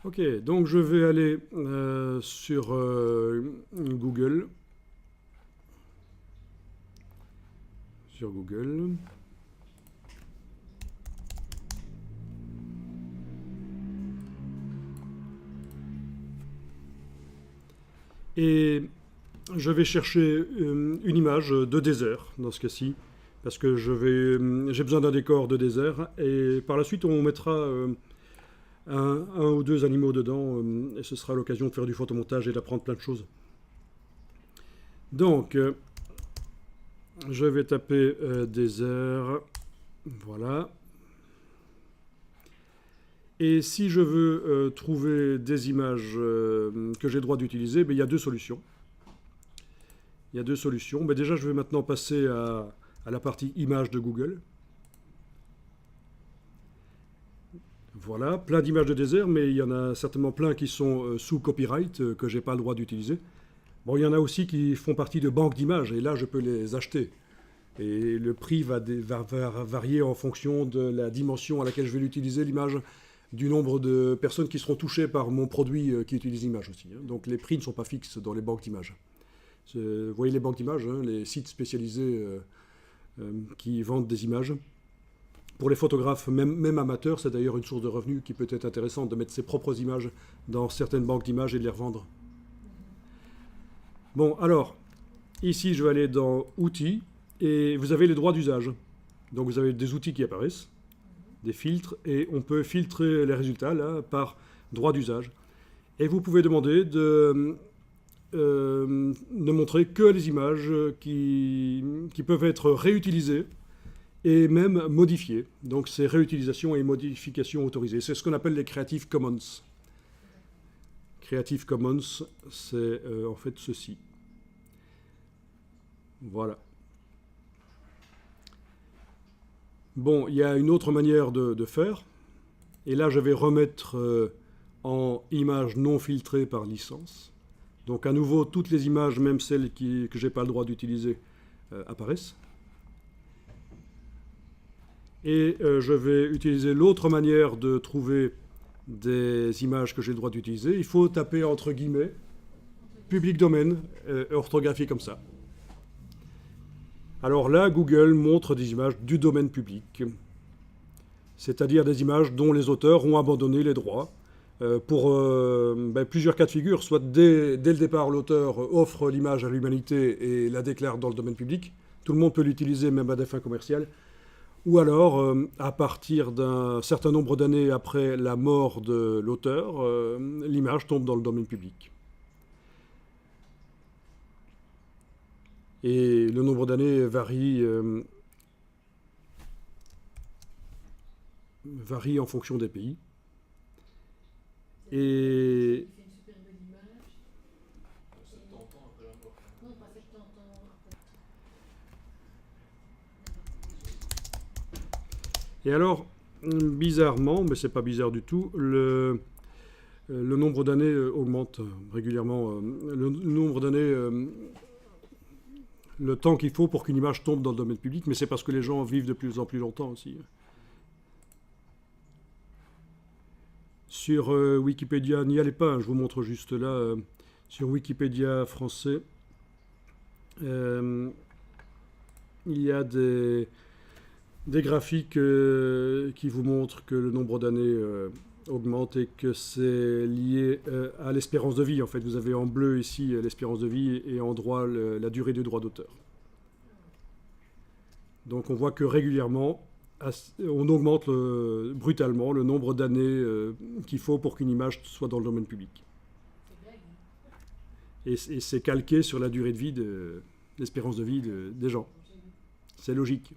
Ok, donc je vais aller sur Google. Sur Google. Et je vais chercher une image de désert, dans ce cas-ci, parce que j'ai besoin d'un décor de désert, et par la suite on mettra un ou deux animaux dedans, et ce sera l'occasion de faire du photomontage et d'apprendre plein de choses. Donc, je vais taper désert, voilà. Et si je veux trouver des images que j'ai le droit d'utiliser, ben, il y a deux solutions. Il y a deux solutions. Ben, déjà, je vais maintenant passer à la partie images de Google. Voilà, plein d'images de désert, mais il y en a certainement plein qui sont sous copyright, que je n'ai pas le droit d'utiliser. Bon, il y en a aussi qui font partie de banques d'images, et là, je peux les acheter. Et le prix va varier en fonction de la dimension à laquelle je vais l'utiliser, l'image, du nombre de personnes qui seront touchées par mon produit qui utilise l'image aussi. Donc les prix ne sont pas fixes dans les banques d'images. Vous voyez les banques d'images, les sites spécialisés qui vendent des images. Pour les photographes, même amateurs, c'est d'ailleurs une source de revenus qui peut être intéressante de mettre ses propres images dans certaines banques d'images et de les revendre. Bon, alors, ici je vais aller dans Outils, et vous avez les droits d'usage. Donc vous avez des outils qui apparaissent, des filtres, et on peut filtrer les résultats là, par droit d'usage. Et vous pouvez demander de ne montrer que les images qui peuvent être réutilisées et même modifiées. Donc c'est réutilisation et modification autorisée. C'est ce qu'on appelle les Creative Commons. Creative Commons, c'est en fait ceci. Voilà. Bon, il y a une autre manière de faire. Et là, je vais remettre en images non filtrées par licence. Donc à nouveau, toutes les images, même celles que je n'ai pas le droit d'utiliser, apparaissent. Et je vais utiliser l'autre manière de trouver des images que j'ai le droit d'utiliser. Il faut taper entre guillemets, public domaine, orthographié comme ça. Alors là, Google montre des images du domaine public, c'est-à-dire des images dont les auteurs ont abandonné les droits pour plusieurs cas de figure. Soit dès le départ, l'auteur offre l'image à l'humanité et la déclare dans le domaine public. Tout le monde peut l'utiliser, même à des fins commerciales. Ou alors, à partir d'un certain nombre d'années après la mort de l'auteur, l'image tombe dans le domaine public. Et le nombre d'années varie en fonction des pays. Et alors, bizarrement, mais c'est pas bizarre du tout, le nombre d'années augmente régulièrement. Le nombre d'années, le temps qu'il faut pour qu'une image tombe dans le domaine public, mais c'est parce que les gens vivent de plus en plus longtemps aussi. Sur Wikipédia, n'y allez pas, je vous montre juste là, sur Wikipédia français, il y a des graphiques qui vous montrent que le nombre d'années augmente et que c'est lié à l'espérance de vie. En fait, vous avez en bleu ici l'espérance de vie et en droit la durée du droit d'auteur. Donc on voit que régulièrement, on augmente brutalement le nombre d'années qu'il faut pour qu'une image soit dans le domaine public. Et c'est calqué sur la durée de vie, l'espérance de vie des gens. C'est logique.